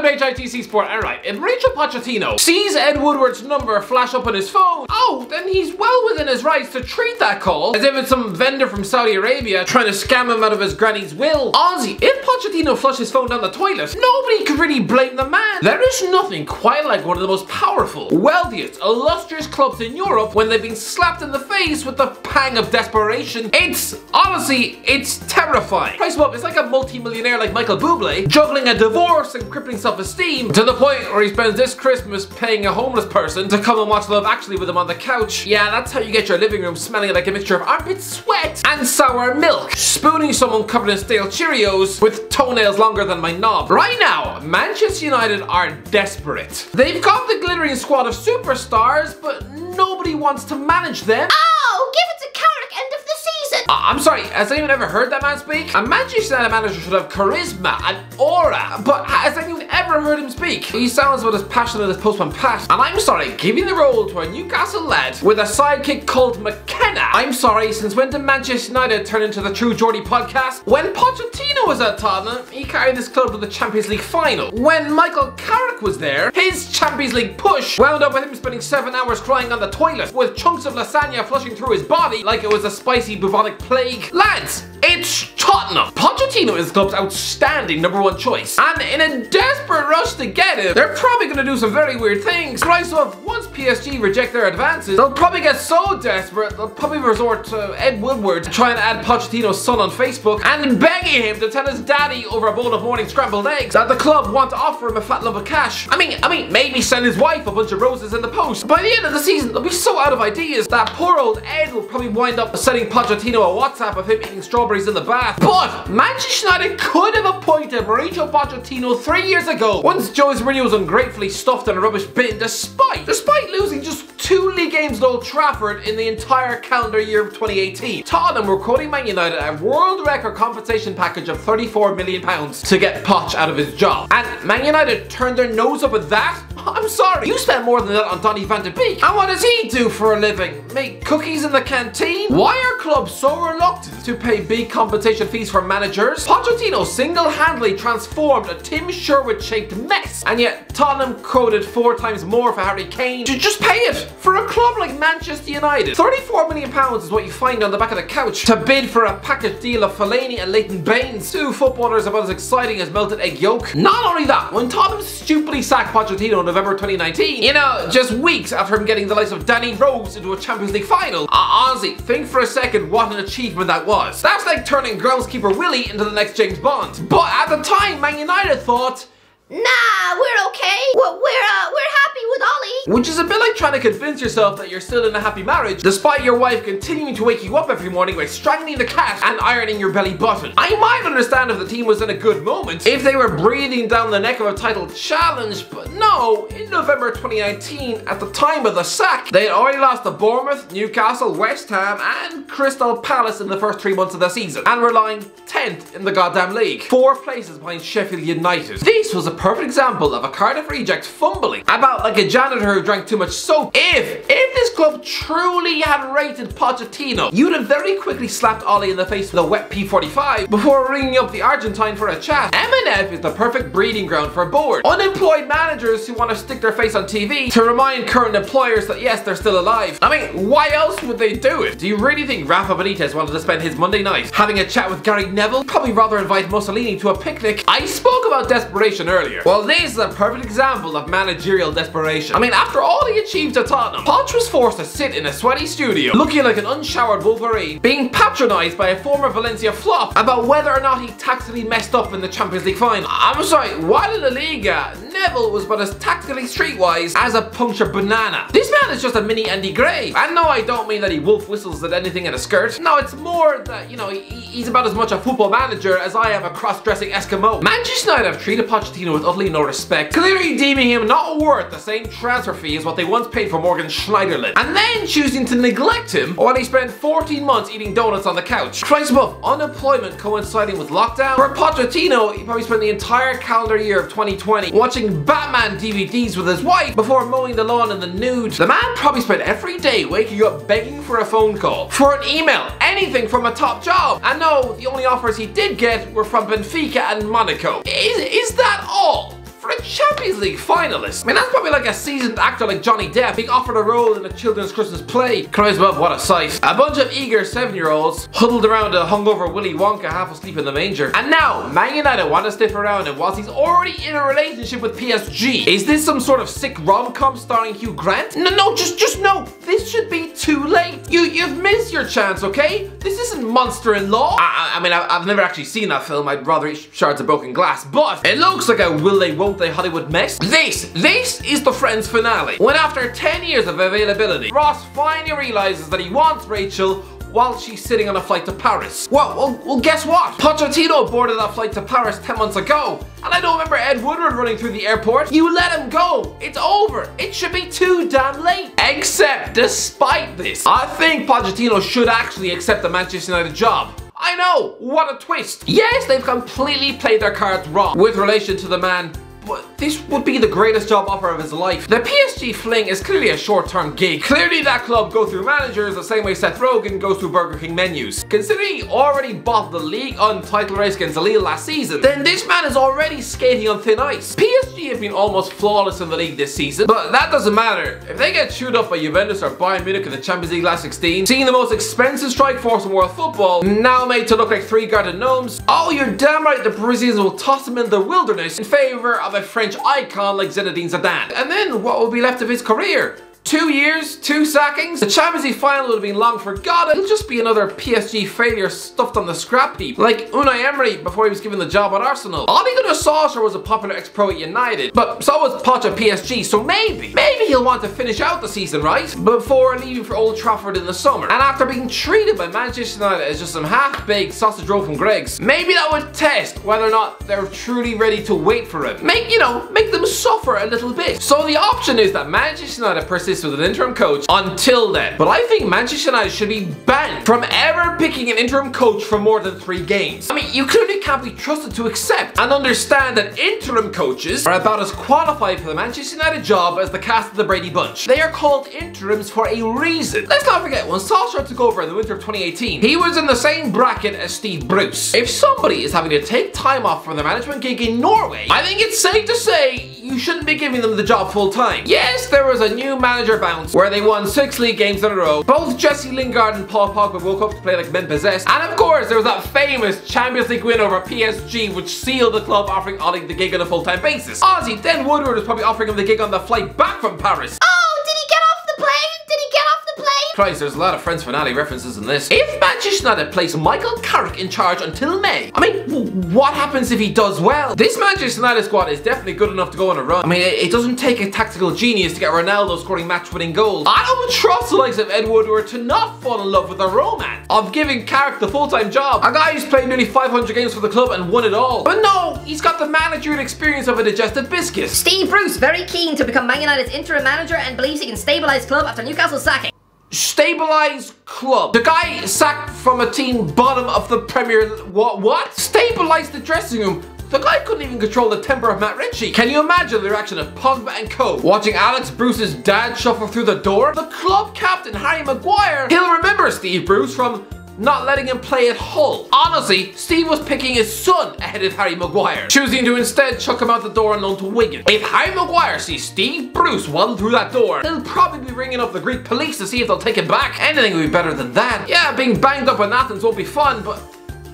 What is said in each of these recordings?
up HITC Sport. Alright, if Mauricio Pochettino sees Ed Woodward's number flash up on his phone, oh, then he's well within his rights to treat that call as if it's some vendor from Saudi Arabia trying to scam him out of his granny's will. Honestly, if Pochettino flushed his phone down the toilet, nobody could really blame the man. There is nothing quite like one of the most powerful, wealthiest, illustrious clubs in Europe when they've been slapped in the face with the pang of desperation. It's terrifying. Price up, it's like a multi-millionaire like Michael Bublé juggling a divorce and crippling self-esteem to the point where he spends this Christmas paying a homeless person to come and watch Love Actually with him on the couch. Yeah, that's how you get your living room smelling like a mixture of armpit sweat and sour milk. Spooning someone covered in stale Cheerios with toenails longer than my knob. Right now, Manchester United are desperate. They've got the glittering squad of superstars, but nobody wants to manage them. Oh, give it to Carrick, end of the season. I'm sorry, has anyone ever heard that man speak? A Manchester United manager should have charisma and aura, but has anyone ever heard him speak? He sounds about as passionate as Postman Pat. And I'm sorry, giving the role to a Newcastle lad with a sidekick called McKenna. I'm sorry, since when did Manchester United turn into the True Geordie podcast? When Pochettino was at Tottenham, he carried this club to the Champions League final. When Michael Carrick was there, his Champions League push wound up with him spending 7 hours crying on the toilet with chunks of lasagna flushing through his body like it was a spicy bubonic plague. Lads, it's Tottenham. Pochettino is the club's outstanding #1 choice, and in a desperate rush to get him, they're probably going to do some very weird things. Christ, once PSG reject their advances, they'll probably get so desperate they'll probably resort to Ed Woodward trying to add Pochettino's son on Facebook and begging him to tell his daddy over a bowl of morning scrambled eggs that the club want to offer him a fat lump of cash. I mean, maybe send his wife a bunch of roses in the post. By the end of the season, they'll be so out of ideas that poor old Ed will probably wind up sending Pochettino a WhatsApp of him eating strawberries in the bath. But Manchester United could have appointed Mauricio Pochettino 3 years ago once Jose Mourinho was ungratefully stuffed in a rubbish bin despite losing just 2 league games at Old Trafford in the entire calendar year of 2018. Tottenham were quoting Man United a world record compensation package of £34 million to get Poch out of his job. And Man United turned their nose up at that? I'm sorry, you spent more than that on Donny van de Beek. And what does he do for a living? Make cookies in the canteen? Why are clubs so reluctant to pay big compensation fees for managers? Pochettino single-handedly transformed a Tim Sherwood-shaped mess, and yet Tottenham quoted 4 times more for Harry Kane. Just pay it! For a club like Manchester United, £34 million is what you find on the back of the couch to bid for a package deal of Fellaini and Leighton Baines, 2 footballers about as exciting as melted egg yolk. Not only that, when Tottenham stupidly sacked Pochettino in November 2019, you know, just weeks after him getting the likes of Danny Rose into a Champions League final, honestly, think for a second what an achievement that was. That's like turning groundskeeper Willie into the next James Bond. But at the time, Man United thought, nah, we're okay. We're happy with Ollie. Which is a bit like trying to convince yourself that you're still in a happy marriage despite your wife continuing to wake you up every morning by strangling the cat and ironing your belly button. I might understand if the team was in a good moment, if they were breathing down the neck of a title challenge, but no, in November 2019, at the time of the sack, they had already lost to Bournemouth, Newcastle, West Ham and Crystal Palace in the first 3 months of the season, and were lying 10th in the goddamn league, 4 places behind Sheffield United. This was a perfect example of a Cardiff reject fumbling about like a janitor who drank too much soap. If this club truly had rated Pochettino, you'd have very quickly slapped Ole in the face with a wet P45 before ringing up the Argentine for a chat. M&F is the perfect breeding ground for bored, unemployed managers who want to stick their face on TV to remind current employers that yes, they're still alive. I mean, why else would they do it? Do you really think Rafa Benitez wanted to spend his Monday night having a chat with Gary Neville? Probably rather invite Mussolini to a picnic. I spoke about desperation earlier. Well, this is a perfect example of managerial desperation. I mean, after all he achieved at Tottenham, Poch was forced to sit in a sweaty studio, looking like an unshowered Wolverine, being patronised by a former Valencia flop about whether or not he tactically messed up in the Champions League final. I'm sorry, while in La Liga, Neville was about as tactically streetwise as a punctured banana. This man is just a mini Andy Gray. And no, I don't mean that he wolf whistles at anything in a skirt. No, it's more that, you know, he's about as much a football manager as I am a cross-dressing Eskimo. Manchester United have treated Pochettino with utterly no respect, clearly deeming him not worth the same transfer fee as what they once paid for Morgan Schneiderlin, and then choosing to neglect him while he spent 14 months eating donuts on the couch. Christ above, unemployment coinciding with lockdown. For Pochettino, he probably spent the entire calendar year of 2020 watching Batman DVDs with his wife before mowing the lawn in the nude. The man probably spent every day waking up begging for a phone call, for an email, anything from a top job. And no, the only offers he did get were from Benfica and Monaco. Is that all? For a Champions League finalists. I mean, that's probably like a seasoned actor like Johnny Depp being offered a role in a children's Christmas play. Charisma, what a sight. A bunch of eager 7-year-olds huddled around a hungover Willy Wonka half asleep in the manger. And now, Man United want to stiff around him whilst he's already in a relationship with PSG. Is this some sort of sick rom-com starring Hugh Grant? No, just no. This should be too late. You've missed your chance, okay? This isn't Monster-in-Law. I mean, I've never actually seen that film. I'd rather eat shards of broken glass. But it looks like a will they, won't they Hollywood mess. This is the Friends finale. When after 10 years of availability, Ross finally realizes that he wants Rachel while she's sitting on a flight to Paris. Well, guess what? Pochettino boarded that flight to Paris 10 months ago, and I don't remember Ed Woodward running through the airport. You let him go. It's over. It should be too damn late. Except, despite this, I think Pochettino should actually accept the Manchester United job. I know, what a twist. Yes, they've completely played their cards wrong with relation to the man, but this would be the greatest job offer of his life. The PSG fling is clearly a short-term gig. Clearly that club go through managers the same way Seth Rogen goes through Burger King menus. Considering he already bought the League on title race against Lille last season, then this man is already skating on thin ice. PSG have been almost flawless in the league this season, but that doesn't matter. If they get chewed up by Juventus or Bayern Munich in the Champions League last 16, seeing the most expensive strike force in world football, now made to look like 3 garden gnomes, oh, you're damn right the Parisians will toss him in the wilderness in favour of a French icon like Zinedine Zidane. And then what will be left of his career? 2 years, 2 sackings? The Champions League final would have been long forgotten. It'll just be another PSG failure stuffed on the scrap heap. Like Unai Emery before he was given the job at Arsenal. Ole Gunnar Solksjaer was a popular ex-pro at United, but so was Poch at PSG, so maybe he'll want to finish out the season, right? Before leaving for Old Trafford in the summer. And after being treated by Manchester United as just some half-baked sausage roll from Greggs, maybe that would test whether or not they're truly ready to wait for him. Make them suffer a little bit. So the option is that Manchester United persists with an interim coach until then. But I think Manchester United should be banned from ever picking an interim coach for more than 3 games. I mean, you clearly can't be trusted to accept and understand that interim coaches are about as qualified for the Manchester United job as the cast of the Brady Bunch. They are called interims for a reason. Let's not forget, when Solskjaer took over in the winter of 2018, he was in the same bracket as Steve Bruce. If somebody is having to take time off from their management gig in Norway, I think it's safe to say you shouldn't be giving them the job full time. Yes, there was a new manager bounce where they won 6 league games in a row. Both Jesse Lingard and Paul Pogba woke up to play like men possessed. And of course, there was that famous Champions League win over PSG, which sealed the club offering Ole the gig on a full-time basis. Ozzy, then Woodward was probably offering him the gig on the flight back from Paris. Oh, did he get off the plane? Did he get off the plane? Christ, there's a lot of Friends finale references in this. If Manchester United place Michael Carrick in charge until May, I mean, what happens if he does well? This Manchester United squad is definitely good enough to go on a run. I mean, it doesn't take a tactical genius to get Ronaldo scoring match-winning goals. I don't trust the likes of Ed Woodward to not fall in love with the romance of giving Carrick the full-time job. A guy who's played nearly 500 games for the club and won it all. But no, he's got the managerial experience of a digested biscuit. Steve Bruce, very keen to become Man United's interim manager and believes he can stabilise club after Newcastle's sacking. Stabilize club. The guy sacked from a team bottom of the Premier. What? Stabilize the dressing room. The guy couldn't even control the temper of Matt Ritchie. Can you imagine the reaction of Pogba and co watching Alex Bruce's dad shuffle through the door? The club captain, Harry Maguire, he'll remember Steve Bruce from not letting him play at Hull. Honestly, Steve was picking his son ahead of Harry Maguire, choosing to instead chuck him out the door and loan to Wigan. If Harry Maguire sees Steve Bruce waddle through that door, they'll probably be ringing up the Greek police to see if they'll take him back. Anything would be better than that. Yeah, being banged up in Athens won't be fun, but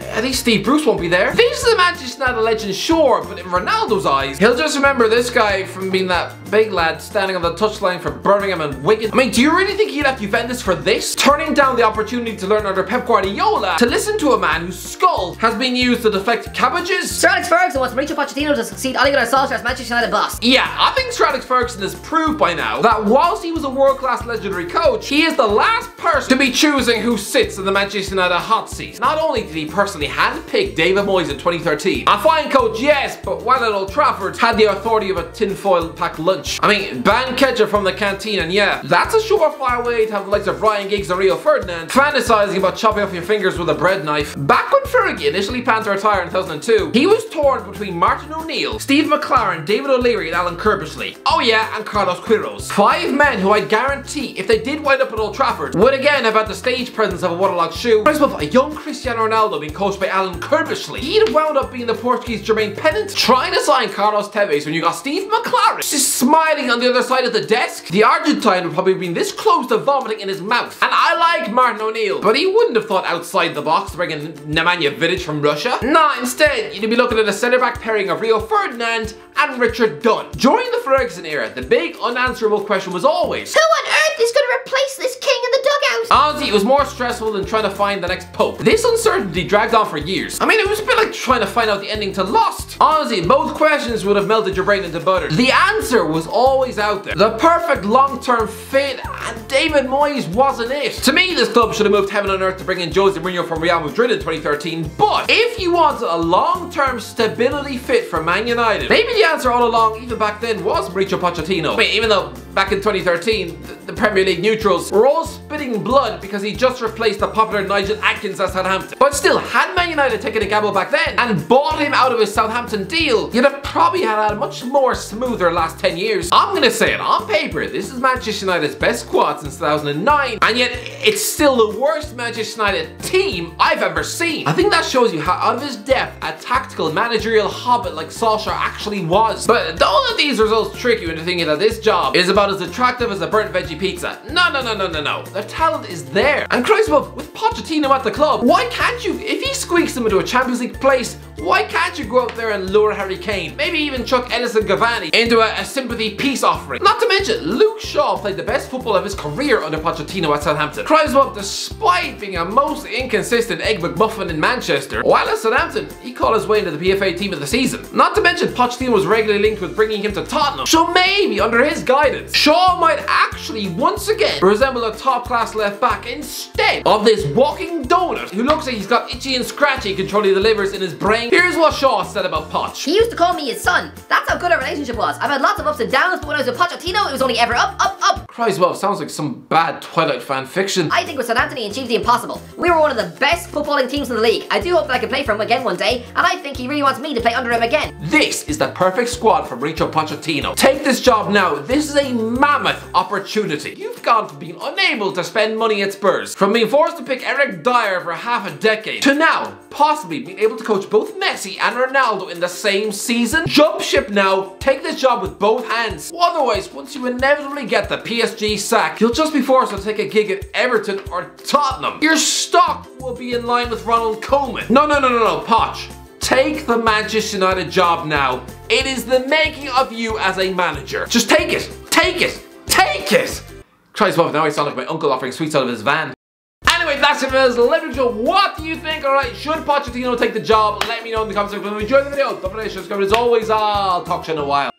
at least Steve Bruce won't be there. This is a Manchester United legend, sure, but in Ronaldo's eyes, he'll just remember this guy from being that big lad standing on the touchline for Birmingham and Wigan. I mean, do you really think he left Juventus for this? Turning down the opportunity to learn under Pep Guardiola to listen to a man whose skull has been used to deflect cabbages? Sir Alex Ferguson wants Mauricio Pochettino to succeed Ole Gunnar Solskjaer as Manchester United boss. Yeah, I think Sir Alex Ferguson has proved by now that whilst he was a world-class legendary coach, he is the last person to be choosing who sits in the Manchester United hot seat. Not only did he personally handpick David Moyes in 2013, a fine coach, yes, but while at Old Trafford, had the authority of a tinfoil packed lunch. I mean, ban ketchup from the canteen, and yeah, that's a surefire way to have the likes of Ryan Giggs and Rio Ferdinand fantasizing about chopping off your fingers with a bread knife. Back when Fergie initially planned to retire in 2002, he was torn between Martin O'Neill, Steve McLaren, David O'Leary, and Alan Kirbishley. Oh yeah, and Carlos Queiroz. 5 men who I'd guarantee, if they did wind up at Old Trafford, would again have had the stage presence of a waterlogged shoe. Whereas with a young Cristiano Ronaldo being coached coached by Alan Kirbishley. He'd wound up being the Portuguese Jermaine Pennant, trying to sign Carlos Tevez when you got Steve McLaren just smiling on the other side of the desk. The Argentine would probably have been this close to vomiting in his mouth. And I like Martin O'Neill, but he wouldn't have thought outside the box to bring in Nemanja Vidic from Russia. Nah, instead, you'd be looking at a centre-back pairing of Rio Ferdinand and Richard Dunn. During the Ferguson era, the big unanswerable question was always, who on earth is going to replace this king in the dugout? Honestly, it was more stressful than trying to find the next pope. This uncertainty dragged on for years. I mean, it was a bit like trying to find out the ending to Lost. Honestly, both questions would have melted your brain into butter. The answer was always out there. The perfect long-term fit, and David Moyes wasn't it. To me, this club should have moved heaven and earth to bring in Jose Mourinho from Real Madrid in 2013, but if you wanted a long-term stability fit for Man United, maybe the answer all along, even back then, was Mauricio Pochettino. I mean, even though back in 2013, the Premier League neutrals were all spitting blood because he just replaced the popular Nigel Adkins at Southampton. But still, had Man United taken a gamble back then and bought him out of his Southampton deal, you'd have probably had a much more smoother last 10 years. I'm gonna say it, on paper, this is Manchester United's best squad since 2009, and yet it's still the worst Manchester United team I've ever seen. I think that shows you how out of his depth a tactical managerial hobbit like Solskjaer actually was. But don't let these results trick you into thinking that this job is about as attractive as a burnt veggie pizza. No. The talent is there. And Christ above, with Pochettino at the club, why can't you, if he squeaks them into a Champions League place, why can't you go out there and lure Harry Kane? Maybe even chuck Edison Cavani into a sympathy peace offering. Not to mention, Luke Shaw played the best football of his career under Pochettino at Southampton. Christ above, despite being a most inconsistent Egg McMuffin in Manchester, while at Southampton, he caught his way into the PFA team of the season. Not to mention, Pochettino was regularly linked with bringing him to Tottenham. So maybe under his guidance, Shaw might actually once again resemble a top-class left back instead of this walking donut who looks like he's got itchy and scratchy controlling the livers in his brain. Here's what Shaw said about Poch. He used to call me his son. That's how good our relationship was. I've had lots of ups and downs, but when I was with Pochettino, it was only ever up, up, up. Christ, well, sounds like some bad Twilight fan fiction. I think with Southampton he achieved the impossible. We were one of the best footballing teams in the league. I do hope that I can play for him again one day, and I think he really wants me to play under him again. This is the perfect squad for Mauricio Pochettino. Take this job now. This is a mammoth opportunity. You've gone from being unable to spend money at Spurs, from being forced to pick Eric Dyer for half a decade, to now possibly being able to coach both Messi and Ronaldo in the same season. Jump ship now. Take this job with both hands. Otherwise, once you inevitably get the PSG sack, you'll just be forced to take a gig at Everton or Tottenham. Your stock will be in line with Ronald Koeman. No, Poch. Take the Manchester United job now. It is the making of you as a manager. Just take it. Take it. Take it. Christ, well, now I sound like my uncle offering sweets out of his van. Anyway, that's it for this. Let me know, what do you think? Alright, should Pochettino take the job? Let me know in the comments section. If you enjoyed the video, don't forget to subscribe. As always, I'll talk to you in a while.